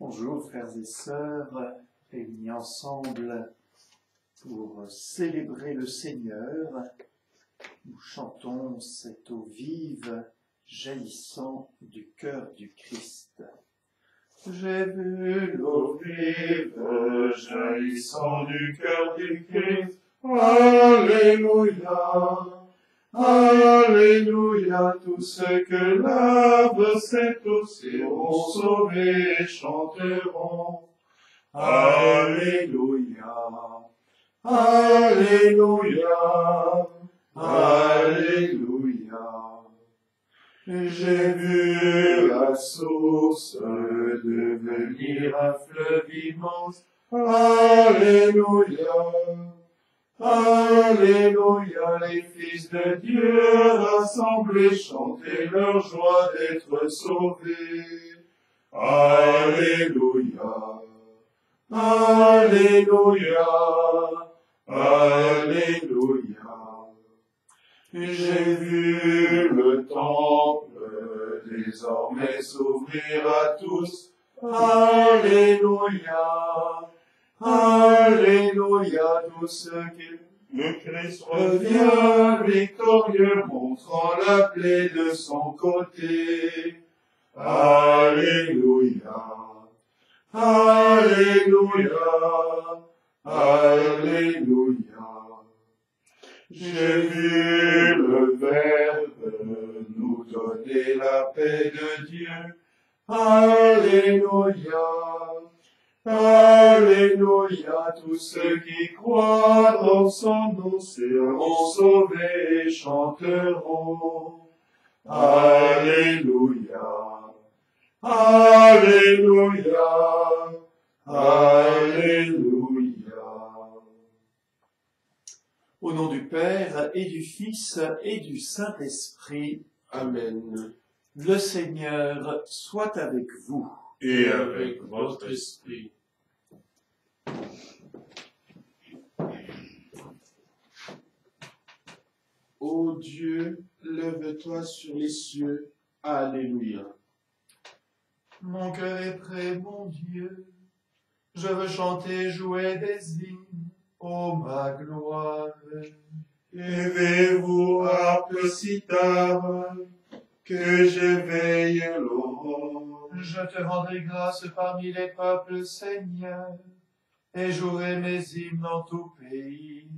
Bonjour frères et sœurs, réunis ensemble pour célébrer le Seigneur. Nous chantons cette eau vive jaillissant du cœur du Christ. J'ai vu l'eau vive jaillissant du cœur du Christ. Alléluia. Alléluia, tous ceux que lave cette eau seront sauvés et chanteront. Alléluia, Alléluia, Alléluia. J'ai vu la source devenir un fleuve immense. Alléluia. Alléluia, les fils de Dieu rassemblés chantaient leur joie d'être sauvés. Alléluia, Alléluia, Alléluia. J'ai vu le temple désormais s'ouvrir à tous. Alléluia. Alléluia, tous ceux qui le Christ revient victorieux, montrant la plaie de son côté. Alléluia, Alléluia, Alléluia. J'ai vu le Verbe nous donner la paix de Dieu. Alléluia. Alléluia, tous ceux qui croient dans son nom seront sauvés et chanteront. Alléluia, Alléluia, Alléluia. Au nom du Père et du Fils et du Saint-Esprit. Amen. Le Seigneur soit avec vous. Et avec votre esprit. Ô Dieu, lève-toi sur les cieux. Alléluia. Mon cœur est prêt, mon Dieu. Je veux chanter et jouer des hymnes, ô ma gloire. Levez-vous, harpe cithare, que j'éveille l'aurore. Je te rendrai grâce parmi les peuples, Seigneur, et jouerai mes hymnes en tout pays.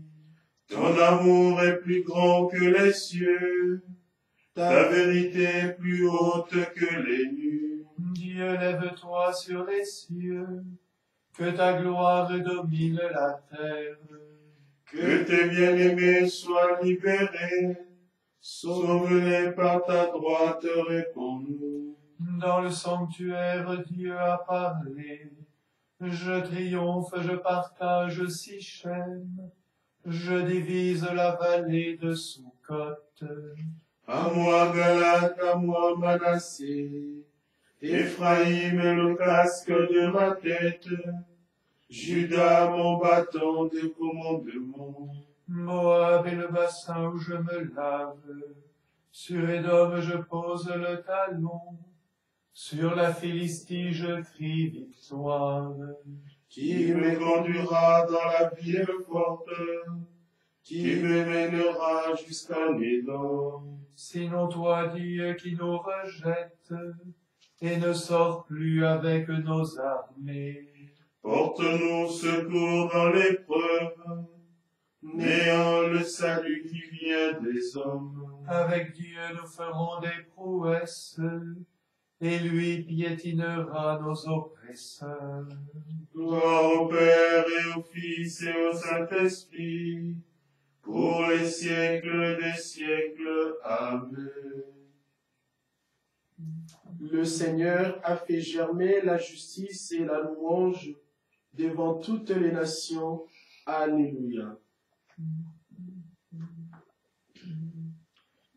Ton amour est plus grand que les cieux, ta vérité est plus haute que les nues. Dieu, lève-toi sur les cieux, que ta gloire domine la terre. Que tes bien-aimés soient libérés, sauve-les par ta droite, réponds-nous. Dans le sanctuaire, Dieu a parlé. Je triomphe, je partage Sichem. Je divise la vallée de Sukkot. À moi, Galate, à moi, Manassé. Éphraïm est le casque de ma tête. Judas, mon bâton de commandement. Moab est le bassin où je me lave. Sur Édom, je pose le talon. Sur la Philistie, je crie victoire. Qui me conduira dans la ville forte, qui me mènera jusqu'à Médon. Sinon toi, Dieu, qui nous rejette, et ne sort plus avec nos armées. Porte-nous secours dans l'épreuve, néant le salut qui vient des hommes. Avec Dieu, nous ferons des prouesses, et lui piétinera nos oppresseurs. Gloire au Père et au Fils et au Saint-Esprit, pour les siècles des siècles. Amen. Le Seigneur a fait germer la justice et la louange devant toutes les nations. Alléluia.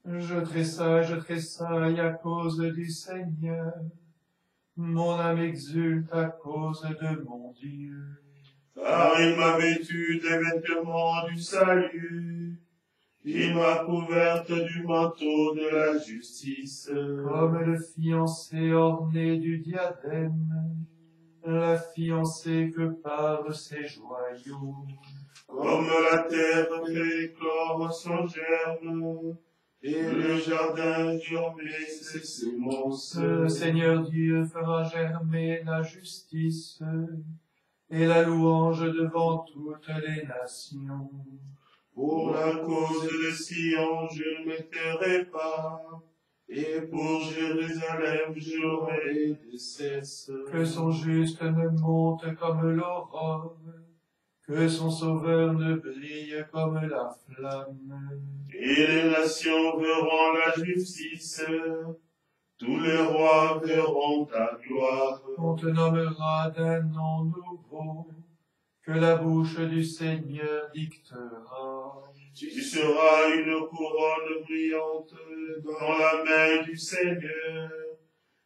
Je tressaille à cause du Seigneur. Mon âme exulte à cause de mon Dieu. Car il m'a vêtu des vêtements du salut, il m'a couverte du manteau de la justice. Comme le fiancé orné du diadème, la fiancée que par ses joyaux. Comme la terre fait éclore son germe, et le jardin germer ses semences. Le Seigneur Dieu fera germer la justice et la louange devant toutes les nations. Pour la cause de Sion, je ne me tairai pas, et pour Jérusalem, j'aurai de cesse. Que son juste ne monte comme l'aurore, que son sauveur ne brille comme la flamme. Et les nations verront la justice, tous les rois verront ta gloire. On te nommera d'un nom nouveau, que la bouche du Seigneur dictera. Tu seras une couronne brillante dans la main du Seigneur,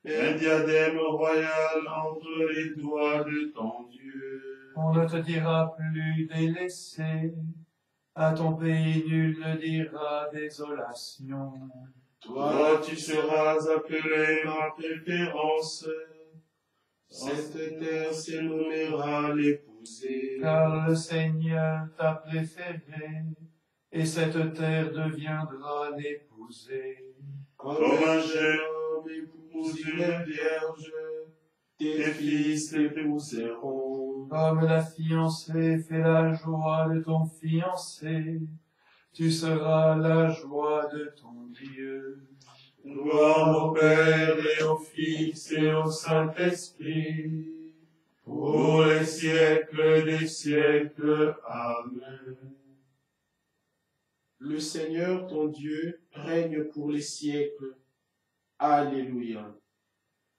un diadème royal entre les doigts de ton Dieu. On ne te dira plus délaissé, à ton pays nul ne dira désolation. Toi, tu seras appelé ma préférence, cette terre s'énommera l'épousée. Car le Seigneur t'a préféré, et cette terre deviendra l'épousée. Comme un jeune homme épouse une vierge, tes fils t'épouseront. Comme la fiancée fait la joie de ton fiancé, tu seras la joie de ton Dieu. Gloire au Père et au Fils et au Saint-Esprit, pour les siècles des siècles. Amen. Le Seigneur ton Dieu règne pour les siècles. Alléluia.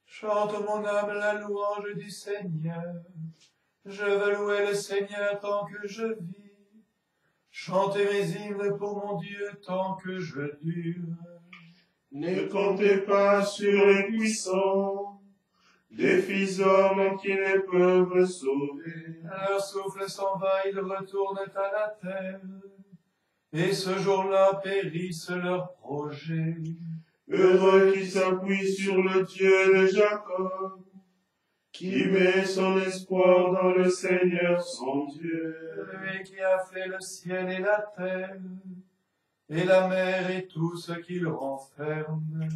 Chante mon âme la louange du Seigneur. Je veux louer le Seigneur tant que je vis. Chantez mes hymnes pour mon Dieu tant que je dure. Ne comptez pas sur les puissants, des fils d'hommes qui ne peuvent sauver. Leur souffle s'en va, ils retournent à la terre. Et ce jour-là périssent leurs projets. Heureux qui s'appuie sur le Dieu de Jacob, qui met son espoir dans le Seigneur son Dieu. Lui qui a fait le ciel et la terre, et la mer et tout ce qu'il renferme.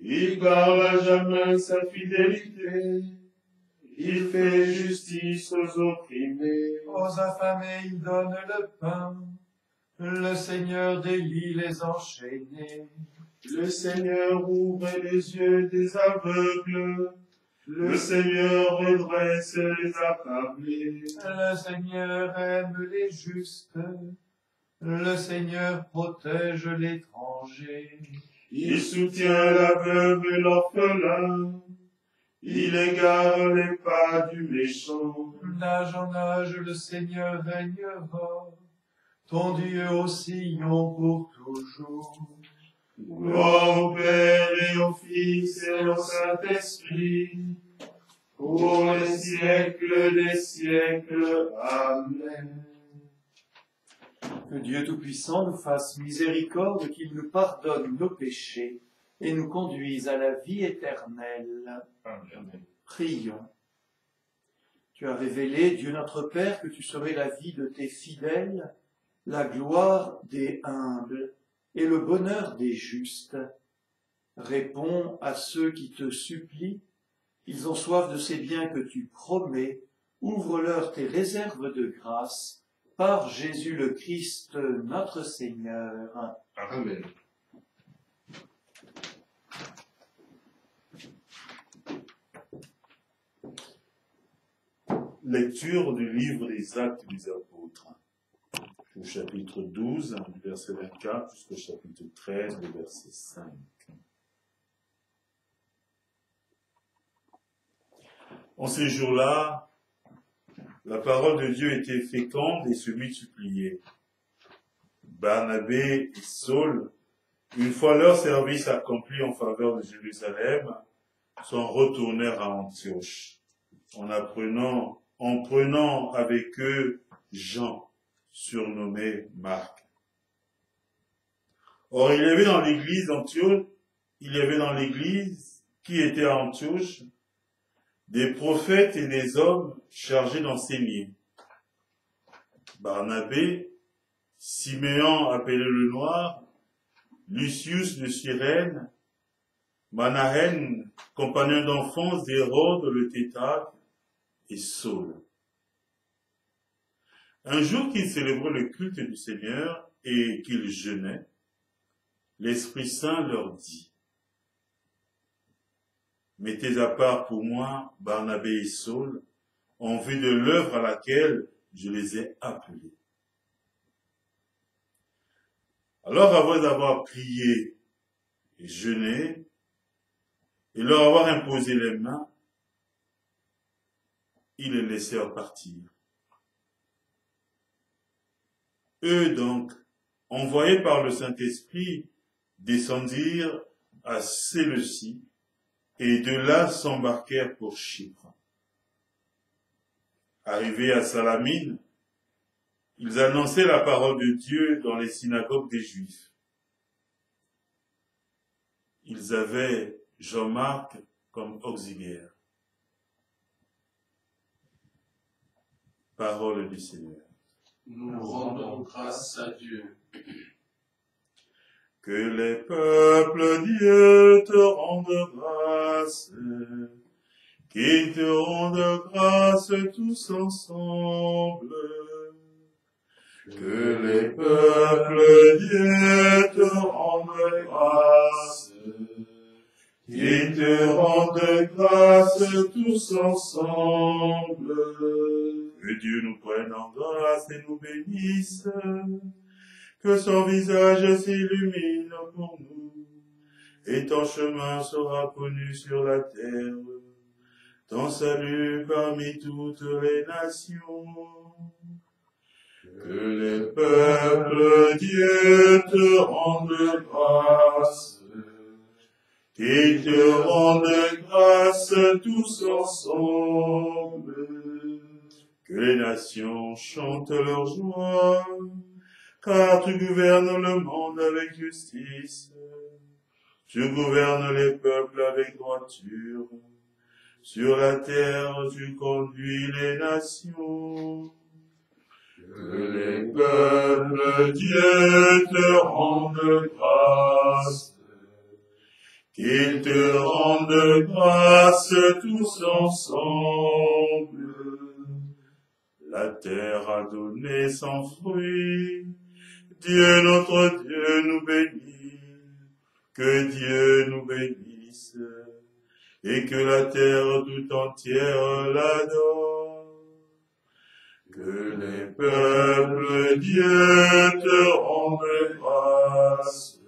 Il garde à jamais sa fidélité, il fait justice aux opprimés. Aux affamés il donne le pain, le Seigneur délie les enchaînés. Le Seigneur ouvre les yeux des aveugles, le Seigneur redresse les accablés. Le Seigneur aime les justes, le Seigneur protège l'étranger. Il soutient la veuve et l'orphelin, il égare les pas du méchant. D'âge en âge le Seigneur régnera, ton Dieu au Sion pour toujours. Gloire au Père et au Fils et au Saint-Esprit, pour les siècles des siècles. Amen. Que Dieu Tout-Puissant nous fasse miséricorde, qu'il nous pardonne nos péchés et nous conduise à la vie éternelle. Amen. Prions. Tu as révélé, Dieu notre Père, que tu serais la vie de tes fidèles, la gloire des humbles et le bonheur des justes. Réponds à ceux qui te supplient. Ils ont soif de ces biens que tu promets. Ouvre-leur tes réserves de grâce. Par Jésus le Christ, notre Seigneur. Amen. Lecture du livre des Actes des Apôtres, au chapitre 12, du verset 24 jusqu'au chapitre 13, le verset 5. En ces jours-là, la parole de Dieu était féconde et se multipliait. Barnabé et Saul, une fois leur service accompli en faveur de Jérusalem, s'en retournèrent à Antioche, en prenant avec eux Jean, surnommé Marc. Or, il y avait dans l'église qui était à Antioche, des prophètes et des hommes chargés d'enseigner. Barnabé, Siméon appelé le Noir, Lucius de Cyrène, Manahen, compagnon d'enfance d'Hérode le tétrarque, et Saul. Un jour qu'ils célébraient le culte du Seigneur et qu'ils jeûnaient, l'Esprit Saint leur dit: mettez à part pour moi Barnabé et Saul, en vue de l'œuvre à laquelle je les ai appelés. Alors, avant d'avoir prié et jeûné, et leur avoir imposé les mains, ils les laissèrent partir. Eux donc, envoyés par le Saint-Esprit, descendirent à Séleucie, et de là s'embarquèrent pour Chypre. Arrivés à Salamine, ils annonçaient la parole de Dieu dans les synagogues des Juifs. Ils avaient Jean-Marc comme auxiliaire. Parole du Seigneur. Nous rendons grâce à Dieu. Que les peuples Dieu te rendent grâce, qu'ils te rendent grâce tous ensemble. Que les peuples Dieu te rendent grâce, qu'ils te rendent grâce tous ensemble. Que Dieu nous prenne en grâce et nous bénisse. Que son visage s'illumine pour nous, et ton chemin sera connu sur la terre, ton salut parmi toutes les nations. Que les peuples Dieu te rendent grâce, qu'ils te rendent grâce tous ensemble. Que les nations chantent leur joie, car tu gouvernes le monde avec justice. Tu gouvernes les peuples avec droiture. Sur la terre, tu conduis les nations. Que les peuples Dieu te rendent grâce, qu'ils te rendent grâce tous ensemble. La terre a donné son fruit. Dieu notre Dieu nous bénit, que Dieu nous bénisse, et que la terre tout entière l'adore. Que les peuples Dieu te rendent grâce,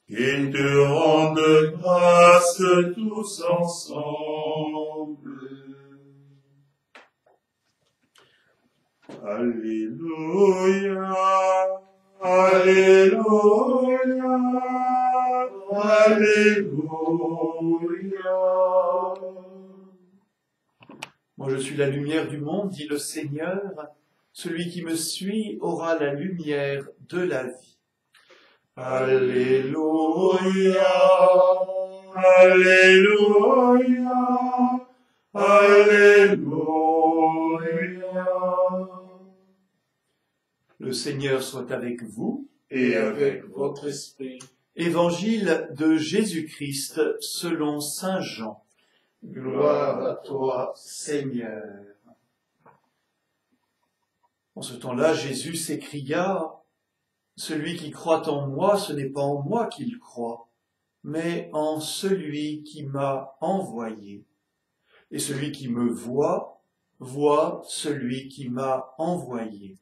qu'ils te rendent grâce tous ensemble. Alléluia, Alléluia, Alléluia. Moi je suis la lumière du monde, dit le Seigneur. Celui qui me suit aura la lumière de la vie. Alléluia, Alléluia, Alléluia. Le Seigneur soit avec vous Et avec votre esprit. Évangile de Jésus-Christ selon saint Jean. Gloire à toi, Seigneur. En ce temps-là, Jésus s'écria: celui qui croit en moi, ce n'est pas en moi qu'il croit, mais en celui qui m'a envoyé. Et celui qui me voit, voit celui qui m'a envoyé.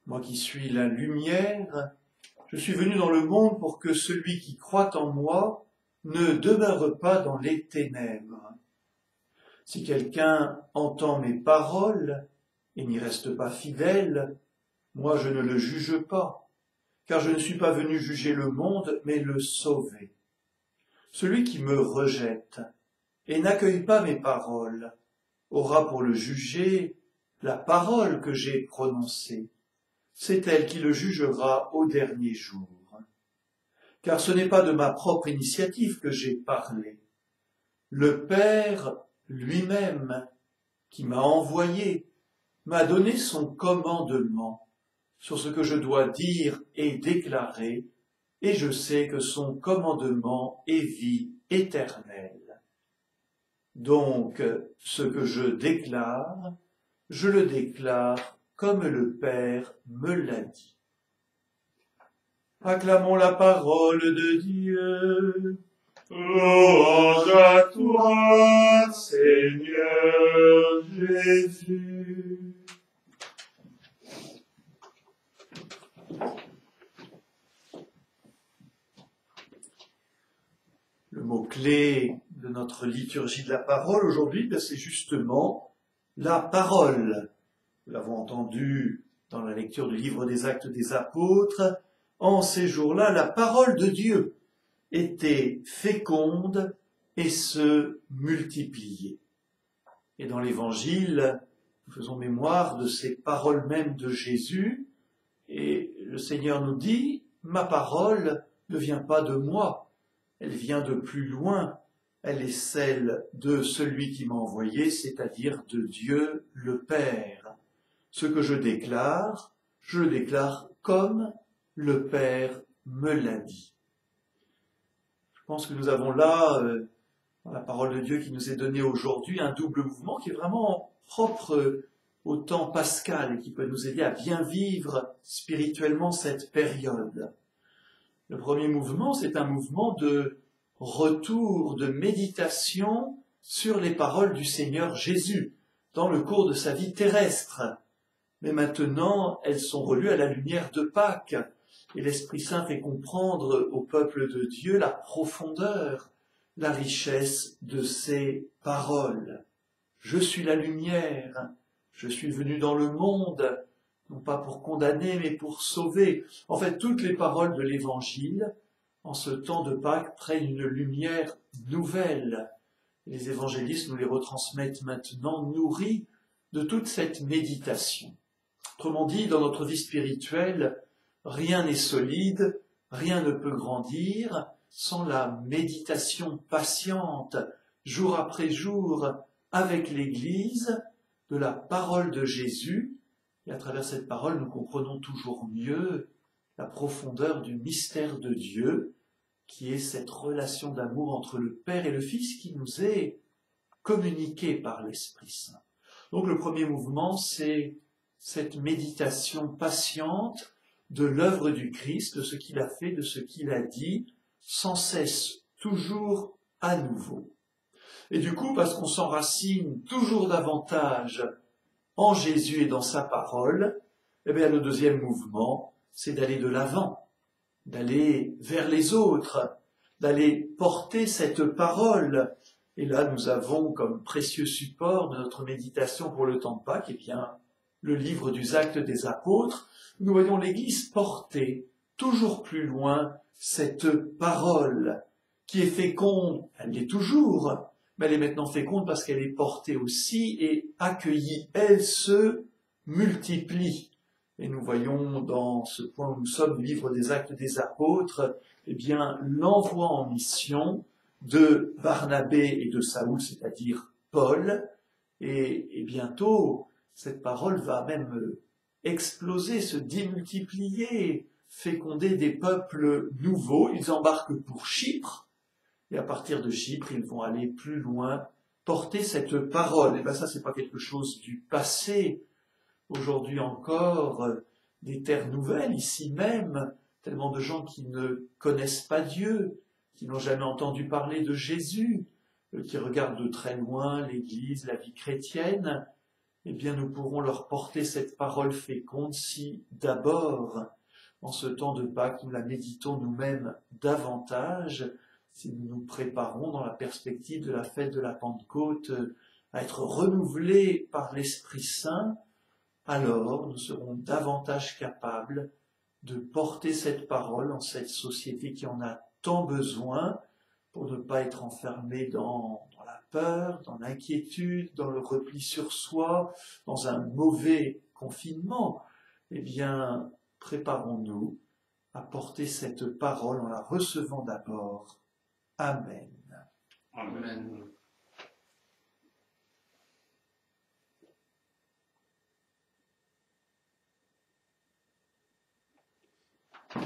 Moi qui suis la lumière, je suis venu dans le monde pour que celui qui croit en moi ne demeure pas dans les ténèbres. Si quelqu'un entend mes paroles et n'y reste pas fidèle, moi je ne le juge pas, car je ne suis pas venu juger le monde, mais le sauver. Celui qui me rejette et n'accueille pas mes paroles aura pour le juger la parole que j'ai prononcée. C'est elle qui le jugera au dernier jour. Car ce n'est pas de ma propre initiative que j'ai parlé. Le Père lui-même, qui m'a envoyé, m'a donné son commandement sur ce que je dois dire et déclarer, et je sais que son commandement est vie éternelle. Donc, ce que je le déclare comme le Père me l'a dit. Acclamons la parole de Dieu. Louange à toi, Seigneur Jésus. Le mot-clé de notre liturgie de la parole aujourd'hui, c'est justement la parole. Nous l'avons entendu dans la lecture du livre des Actes des Apôtres. En ces jours-là, la parole de Dieu était féconde et se multipliait. Et dans l'Évangile, nous faisons mémoire de ces paroles mêmes de Jésus, et le Seigneur nous dit, « Ma parole ne vient pas de moi, elle vient de plus loin, elle est celle de celui qui m'a envoyé, c'est-à-dire de Dieu le Père. Ce que je le déclare comme le Père me l'a dit. » Je pense que nous avons là, dans la parole de Dieu qui nous est donnée aujourd'hui, un double mouvement qui est vraiment propre au temps pascal et qui peut nous aider à bien vivre spirituellement cette période. Le premier mouvement, c'est un mouvement de retour, de méditation sur les paroles du Seigneur Jésus dans le cours de sa vie terrestre. Mais maintenant, elles sont relues à la lumière de Pâques. Et l'Esprit Saint fait comprendre au peuple de Dieu la profondeur, la richesse de ces paroles. Je suis la lumière, je suis venu dans le monde, non pas pour condamner, mais pour sauver. En fait, toutes les paroles de l'Évangile, en ce temps de Pâques, prennent une lumière nouvelle. Les évangélistes nous les retransmettent maintenant, nourris de toute cette méditation. Autrement dit, dans notre vie spirituelle, rien n'est solide, rien ne peut grandir sans la méditation patiente, jour après jour, avec l'Église, de la parole de Jésus. Et à travers cette parole, nous comprenons toujours mieux la profondeur du mystère de Dieu, qui est cette relation d'amour entre le Père et le Fils qui nous est communiquée par l'Esprit Saint. Donc le premier mouvement, c'est cette méditation patiente de l'œuvre du Christ, de ce qu'il a fait, de ce qu'il a dit, sans cesse, toujours à nouveau. Et du coup, parce qu'on s'enracine toujours davantage en Jésus et dans sa parole, eh bien, le deuxième mouvement, c'est d'aller de l'avant, d'aller vers les autres, d'aller porter cette parole. Et là, nous avons comme précieux support de notre méditation pour le temps de Pâques, eh bien, le livre des Actes des Apôtres. Nous voyons l'Église porter toujours plus loin cette parole qui est féconde, elle l'est toujours, mais elle est maintenant féconde parce qu'elle est portée aussi et accueillie. Elle se multiplie. Et nous voyons dans ce point où nous sommes, le livre des Actes des Apôtres, eh bien, l'envoi en mission de Barnabé et de Saoul, c'est-à-dire Paul, et bientôt, cette parole va même exploser, se démultiplier, féconder des peuples nouveaux. Ils embarquent pour Chypre, et à partir de Chypre, ils vont aller plus loin, porter cette parole. Et bien ça, c'est pas quelque chose du passé. Aujourd'hui encore, des terres nouvelles, ici même, tellement de gens qui ne connaissent pas Dieu, qui n'ont jamais entendu parler de Jésus, qui regardent de très loin l'Église, la vie chrétienne. Eh bien, nous pourrons leur porter cette parole féconde si, d'abord, en ce temps de Pâques, nous la méditons nous-mêmes davantage, si nous nous préparons dans la perspective de la fête de la Pentecôte à être renouvelés par l'Esprit Saint, alors nous serons davantage capables de porter cette parole en cette société qui en a tant besoin pour ne pas être enfermés dans la peur, dans l'inquiétude, dans le repli sur soi, dans un mauvais confinement. Eh bien, préparons-nous à porter cette parole en la recevant d'abord. Amen. Amen. À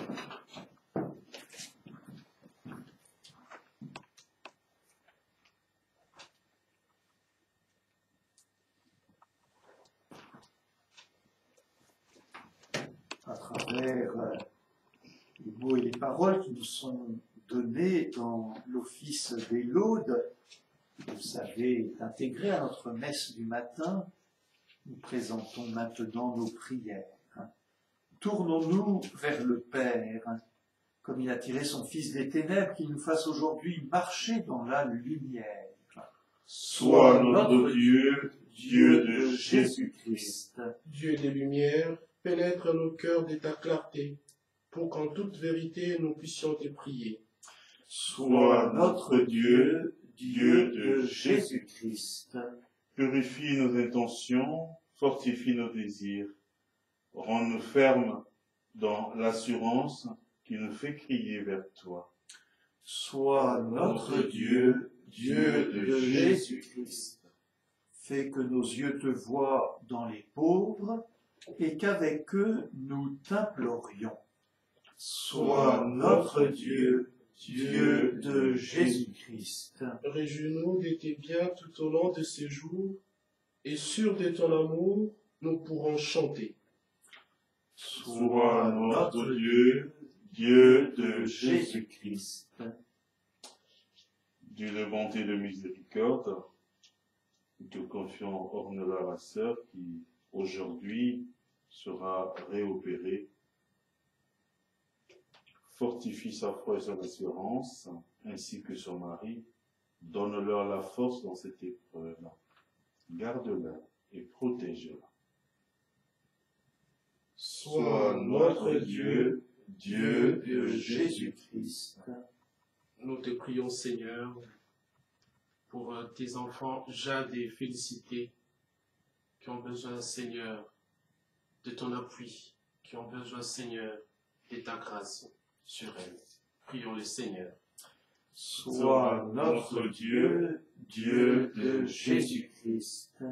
travers les mots et les paroles qui nous sont donnés dans l'office des laudes, vous savez, intégré à notre messe du matin, nous présentons maintenant nos prières. Tournons-nous vers le Père, comme il a tiré son Fils des ténèbres, qu'il nous fasse aujourd'hui marcher dans la lumière. Sois notre Dieu, Dieu de Jésus-Christ. Dieu des lumières, pénètre nos cœurs de ta clarté, pour qu'en toute vérité nous puissions te prier. Sois notre Dieu, Dieu de Jésus-Christ. Purifie nos intentions, fortifie nos désirs. Rends-nous fermes dans l'assurance qui nous fait crier vers toi. Sois notre Dieu, Dieu de Jésus-Christ. Fais que nos yeux te voient dans les pauvres et qu'avec eux nous t'implorions. Sois notre Dieu, Dieu de Jésus-Christ. Réjouis-nous de tes biens tout au long de ces jours, et sûrs de ton amour, nous pourrons chanter. Sois notre Dieu, Dieu de Jésus-Christ. Dieu de bonté et de miséricorde, nous te confions Ornella, la sœur, qui aujourd'hui sera réopérée. Fortifie sa foi et son assurance, ainsi que son mari. Donne-leur la force dans cette épreuve. Garde-la et protège-la. Sois notre Dieu, Dieu de Jésus-Christ. Nous te prions, Seigneur, pour tes enfants Jade et Félicité, qui ont besoin, Seigneur, de ton appui, qui ont besoin, Seigneur, de ta grâce sur elles. Prions le Seigneur. Sois notre Dieu, Dieu de Jésus-Christ.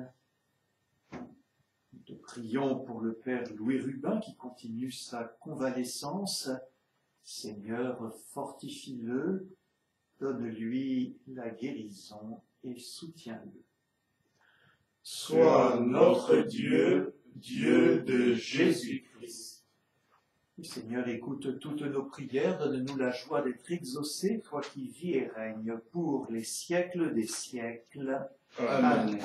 Nous te prions pour le Père Louis Rubin qui continue sa convalescence. Seigneur, fortifie-le, donne-lui la guérison et soutiens-le. Sois notre Dieu, Dieu de Jésus-Christ. Seigneur, écoute toutes nos prières, donne-nous la joie d'être exaucés, toi qui vis et règnes pour les siècles des siècles. Amen.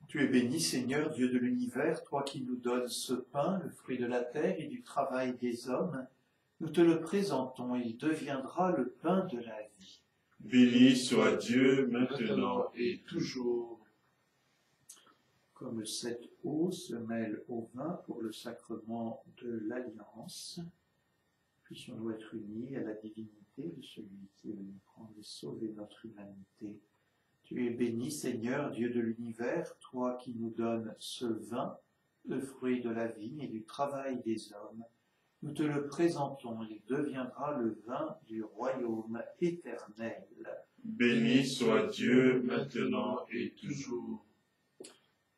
Tu es béni, Seigneur, Dieu de l'univers, toi qui nous donnes ce pain, le fruit de la terre et du travail des hommes. Nous te le présentons, il deviendra le pain de la vie. Béni soit Dieu maintenant et toujours. Comme cette eau se mêle au vin pour le sacrement de l'alliance, puissions-nous être unis à la divinité de celui qui est venu prendre et sauver notre humanité. Tu es béni, Seigneur, Dieu de l'univers, toi qui nous donnes ce vin, le fruit de la vigne et du travail des hommes. Nous te le présentons, il deviendra le vin du royaume éternel. Béni soit Dieu maintenant et toujours.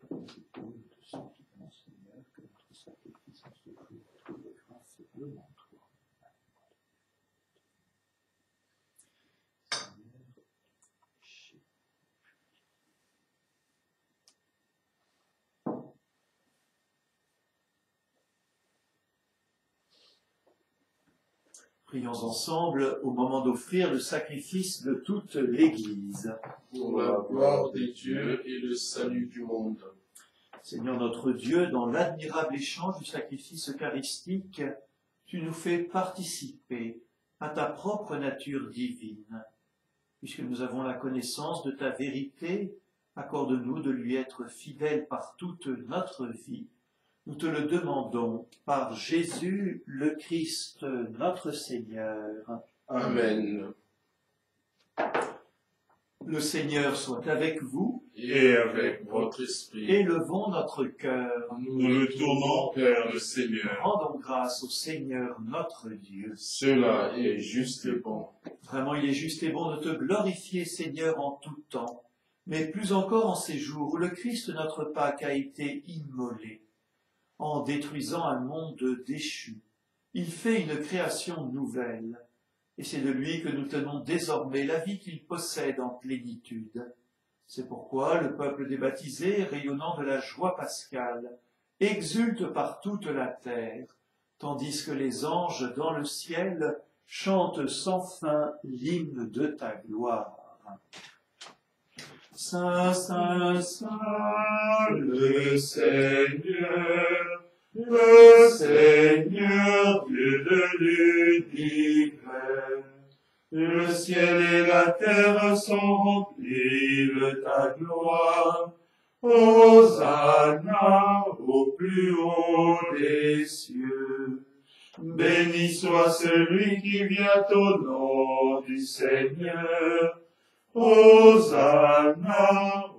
Seigneur, que notre sacrifice en ce jour trouve grâce devant toi. Prions ensemble au moment d'offrir le sacrifice de toute l'Église. Pour la gloire de Dieu et le salut du monde. Seigneur notre Dieu, dans l'admirable échange du sacrifice eucharistique, tu nous fais participer à ta propre nature divine. Puisque nous avons la connaissance de ta vérité, accorde-nous de lui être fidèles par toute notre vie. Nous te le demandons par Jésus le Christ, notre Seigneur. Amen. Le Seigneur soit avec vous. Et avec votre esprit. Élevons notre cœur. Nous le tournons vers le Seigneur. Rendons grâce au Seigneur notre Dieu. Cela est juste et bon. Vraiment, il est juste et bon de te glorifier, Seigneur, en tout temps, mais plus encore en ces jours où le Christ, notre Pâque, a été immolé. En détruisant un monde déchu, il fait une création nouvelle, et c'est de lui que nous tenons désormais la vie qu'il possède en plénitude. C'est pourquoi le peuple des baptisés, rayonnant de la joie pascale, exulte par toute la terre, tandis que les anges dans le ciel chantent sans fin l'hymne de ta gloire. Saint, Saint, Saint, Le Seigneur, Dieu de l'univers, le ciel et la terre sont remplis de ta gloire. Hosanna au plus haut des cieux. Béni soit celui qui vient au nom du Seigneur. Hosanna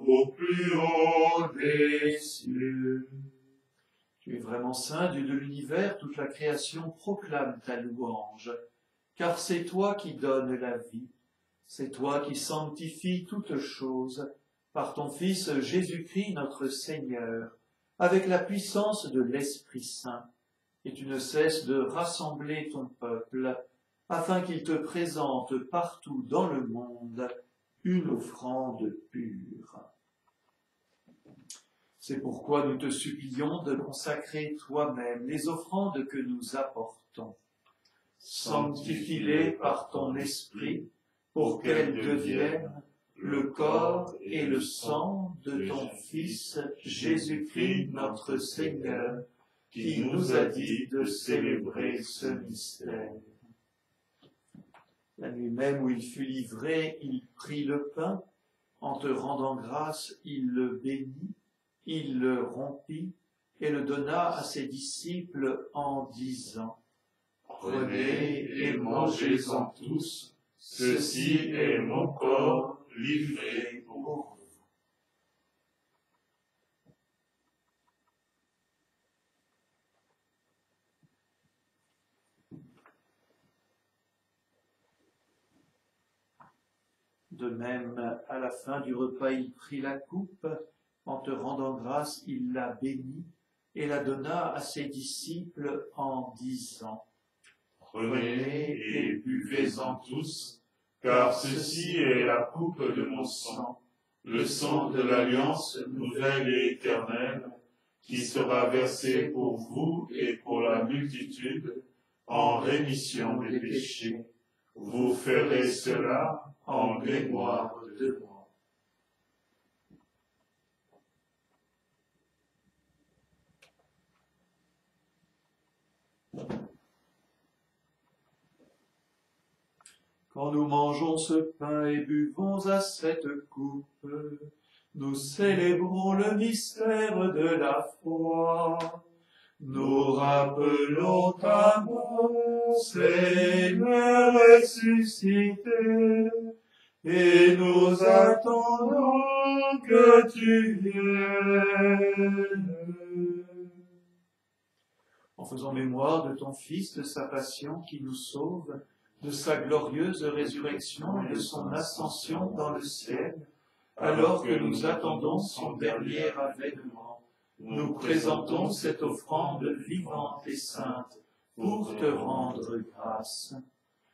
au plus haut des cieux. Tu es vraiment saint, Dieu de l'univers, toute la création proclame ta louange, car c'est toi qui donnes la vie, c'est toi qui sanctifies toutes choses, par ton Fils Jésus-Christ notre Seigneur, avec la puissance de l'Esprit Saint, et tu ne cesses de rassembler ton peuple, afin qu'il te présente partout dans le monde une offrande pure. C'est pourquoi nous te supplions de consacrer toi-même les offrandes que nous apportons. Sanctifie-les par ton esprit, pour qu'elles deviennent le corps et le sang de ton Fils Jésus-Christ notre Seigneur, qui nous a dit de célébrer ce mystère. La nuit même où il fut livré, il prit le pain, en te rendant grâce, il le bénit, il le rompit et le donna à ses disciples en disant : Prenez et mangez-en tous, ceci est mon corps livré pour vous. De même, à la fin du repas, il prit la coupe, en te rendant grâce, il la bénit et la donna à ses disciples en disant : Prenez et buvez-en tous, car ceci est la coupe de mon sang, le sang de l'alliance nouvelle et éternelle, qui sera versé pour vous et pour la multitude en rémission des péchés. Vous ferez cela en mémoire de moi. Quand nous mangeons ce pain et buvons à cette coupe, nous célébrons le mystère de la foi. Nous rappelons ta mort, Seigneur ressuscité, et nous attendons que tu viennes. En faisant mémoire de ton Fils, de sa passion qui nous sauve, de sa glorieuse résurrection et de son ascension dans le ciel, alors que nous attendons son dernier avènement, nous présentons cette offrande vivante et sainte pour te rendre grâce.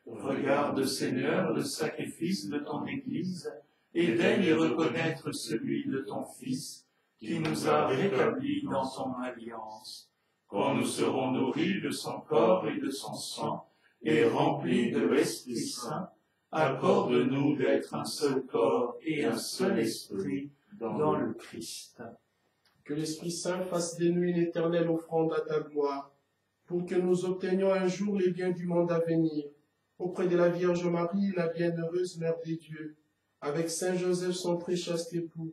Regarde, Seigneur, le sacrifice de ton Église et daigne reconnaître celui de ton Fils qui nous a rétablis dans son alliance. Quand nous serons nourris de son corps et de son sang et remplis de l'Esprit Saint, accorde-nous d'être un seul corps et un seul esprit dans le Christ. Que l'Esprit Saint fasse de nous une éternelle offrande à ta gloire, pour que nous obtenions un jour les biens du monde à venir, auprès de la Vierge Marie, la bienheureuse Mère des dieux, avec Saint Joseph son très chaste époux,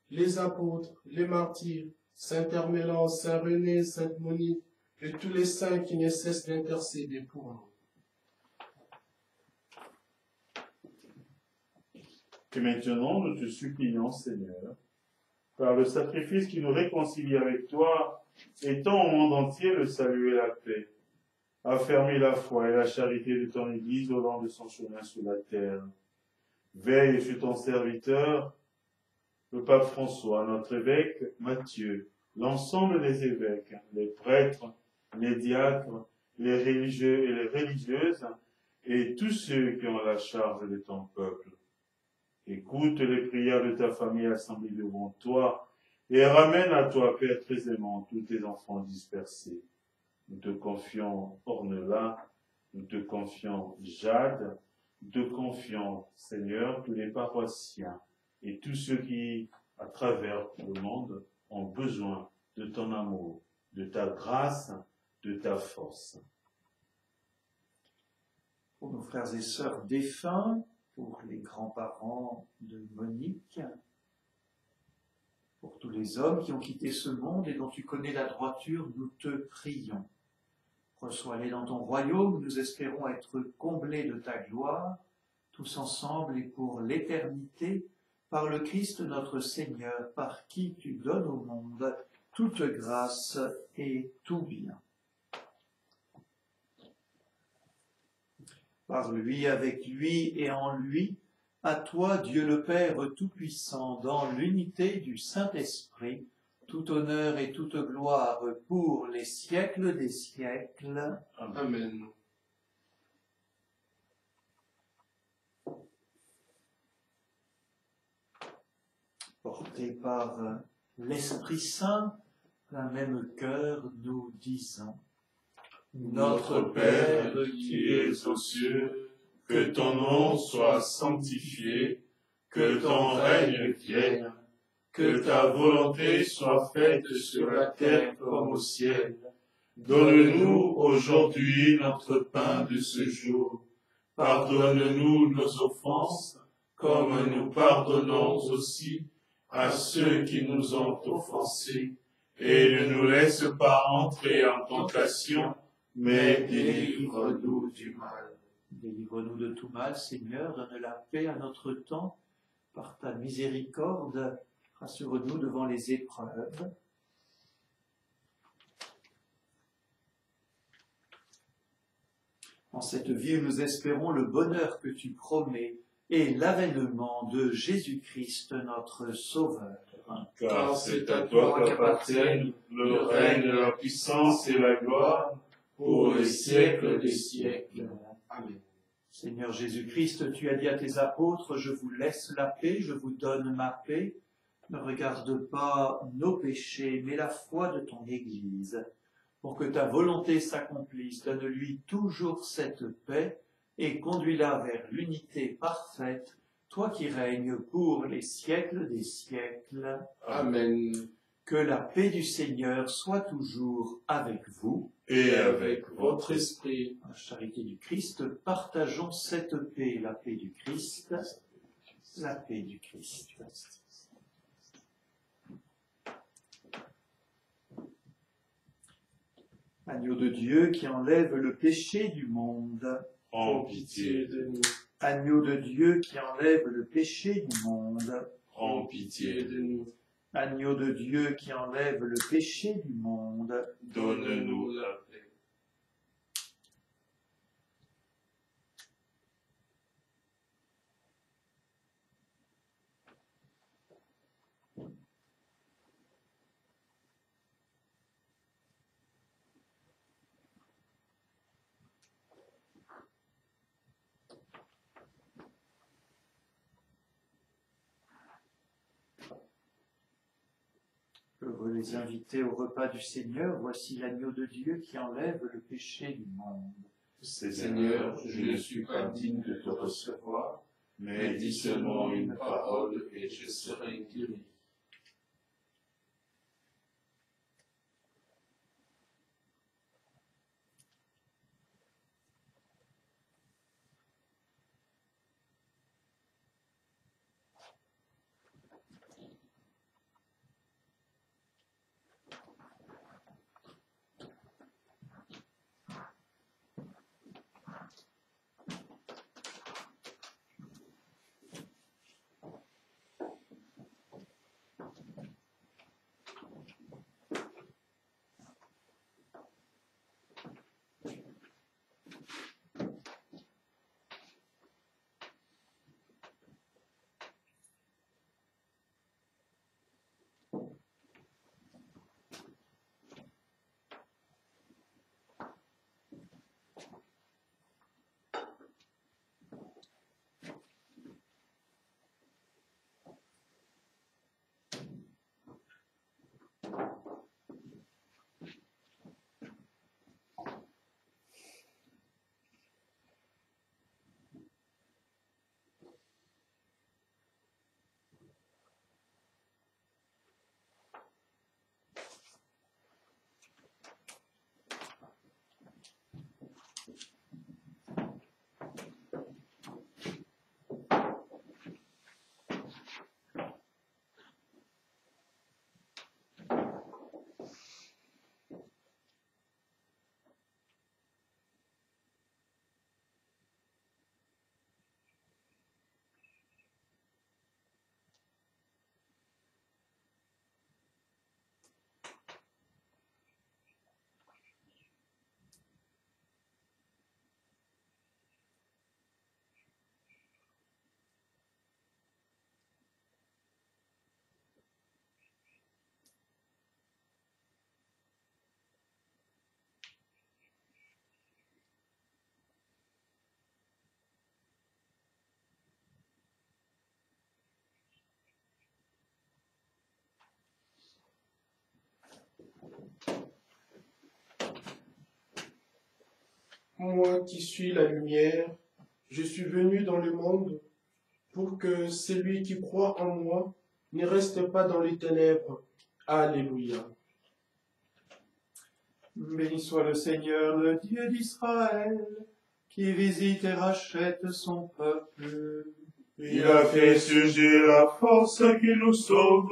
les apôtres, les martyrs, Saint Hermélan, Saint René, Sainte Monique, et tous les saints qui ne cessent d'intercéder pour nous. Et maintenant, nous te supplions, Seigneur, par le sacrifice qui nous réconcilie avec toi, étends au monde entier le salut et la paix. Affermis la foi et la charité de ton Église au long de son chemin sur la terre. Veille sur ton serviteur, le pape François, notre évêque Matthieu, l'ensemble des évêques, les prêtres, les diacres, les religieux et les religieuses, et tous ceux qui ont la charge de ton peuple. Écoute les prières de ta famille assemblée devant toi, et ramène à toi, Père très aimant, tous tes enfants dispersés. Nous te confions Ornella, nous te confions Jade, nous te confions, Seigneur, tous les paroissiens et tous ceux qui, à travers le monde, ont besoin de ton amour, de ta grâce, de ta force. Pour nos frères et sœurs défunts, pour les grands-parents de Monique, pour tous les hommes qui ont quitté ce monde et dont tu connais la droiture, nous te prions. Reçois-les dans ton royaume, nous espérons être comblés de ta gloire, tous ensemble et pour l'éternité, par le Christ notre Seigneur, par qui tu donnes au monde toute grâce et tout bien. Par lui, avec lui et en lui, à toi, Dieu le Père Tout-Puissant, dans l'unité du Saint-Esprit, tout honneur et toute gloire pour les siècles des siècles. Amen. Portés par l'Esprit Saint, d'un même cœur, nous disons. Notre Père qui es aux cieux, que ton nom soit sanctifié, que ton règne vienne, que ta volonté soit faite sur la terre comme au ciel. Donne-nous aujourd'hui notre pain de ce jour. Pardonne-nous nos offenses, comme nous pardonnons aussi à ceux qui nous ont offensés. Et ne nous laisse pas entrer en tentation, mais délivre-nous du mal. Délivre-nous de tout mal, Seigneur, donne la paix à notre temps. Par ta miséricorde, rassure-nous devant les épreuves. En cette vie où nous espérons le bonheur que tu promets et l'avènement de Jésus-Christ, notre Sauveur. Car c'est à toi qu'appartiennent le règne, la puissance et la gloire pour les siècles des siècles. Amen. Seigneur Jésus-Christ, tu as dit à tes apôtres, je vous laisse la paix, je vous donne ma paix. Ne regarde pas nos péchés, mais la foi de ton Église. Pour que ta volonté s'accomplisse, donne-lui toujours cette paix et conduis-la vers l'unité parfaite, toi qui règnes pour les siècles des siècles. Amen. Que la paix du Seigneur soit toujours avec vous. Et avec votre esprit. À la charité du Christ, partageons cette paix, la paix du Christ, la paix du Christ. Agneau de Dieu qui enlève le péché du monde. en pitié, de nous. Agneau de Dieu qui enlève le péché du monde. en pitié, de nous. Agneau de Dieu qui enlève le péché du monde. donne-nous la paix. Heureux les invités au repas du Seigneur, voici l'agneau de Dieu qui enlève le péché du monde. Seigneur, je ne suis pas digne de te recevoir, mais dis seulement une parole et je serai guéri. Moi qui suis la lumière, je suis venu dans le monde pour que celui qui croit en moi ne reste pas dans les ténèbres. Alléluia. Béni soit le Seigneur, le Dieu d'Israël, qui visite et rachète son peuple. Il a fait surgir la force qui nous sauve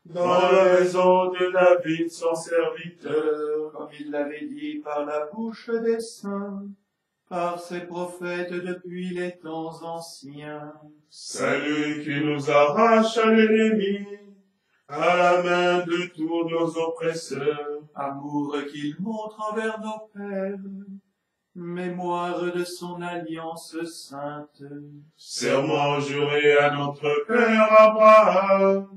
dans la maison de David, son serviteur. Comme il l'avait dit par la bouche des saints, par ses prophètes depuis les temps anciens. Salut qui nous arrache à l'ennemi, à la main de tous nos oppresseurs. Amour qu'il montre envers nos pères, mémoire de son alliance sainte. Serment juré à notre père Abraham,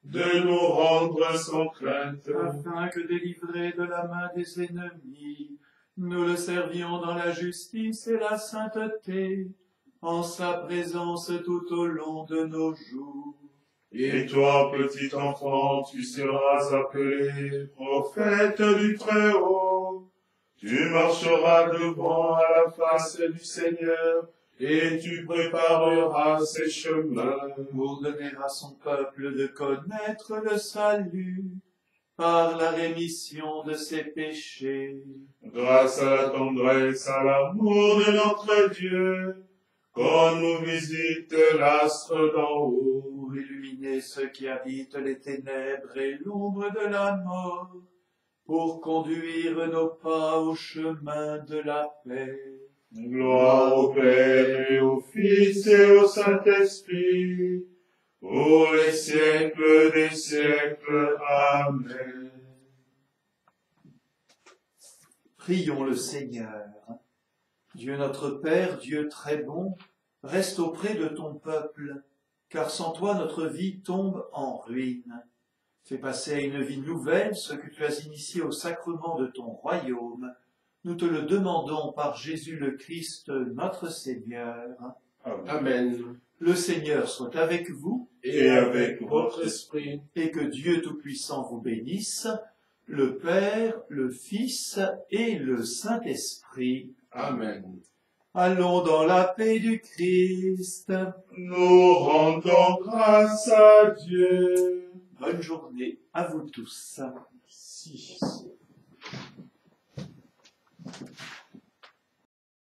de nous rendre sans crainte. Afin que délivrés de la main des ennemis, nous le servions dans la justice et la sainteté, en sa présence tout au long de nos jours. Et toi, petit enfant, tu seras appelé prophète du Très-Haut. Tu marcheras devant à la face du Seigneur, et tu prépareras ses chemins. Pour donner à son peuple de connaître le salut, par la rémission de ses péchés. Grâce à la tendresse, à l'amour de notre Dieu, qu'on nous visite l'astre d'en haut. Pour illuminer ceux qui habitent les ténèbres et l'ombre de la mort, pour conduire nos pas au chemin de la paix. Gloire au Père et au Fils et au Saint-Esprit, pour les siècles des siècles. Amen. Prions le Seigneur. Dieu notre Père, Dieu très bon, reste auprès de ton peuple, car sans toi notre vie tombe en ruine. Fais passer à une vie nouvelle ce que tu as initié au sacrement de ton royaume. Nous te le demandons par Jésus le Christ, notre Seigneur. Amen. Le Seigneur soit avec vous Et avec votre esprit. et que Dieu Tout-Puissant vous bénisse, le Père, le Fils et le Saint-Esprit. Amen. Allons dans la paix du Christ. Nous rendons grâce à Dieu. Bonne journée à vous tous. Si.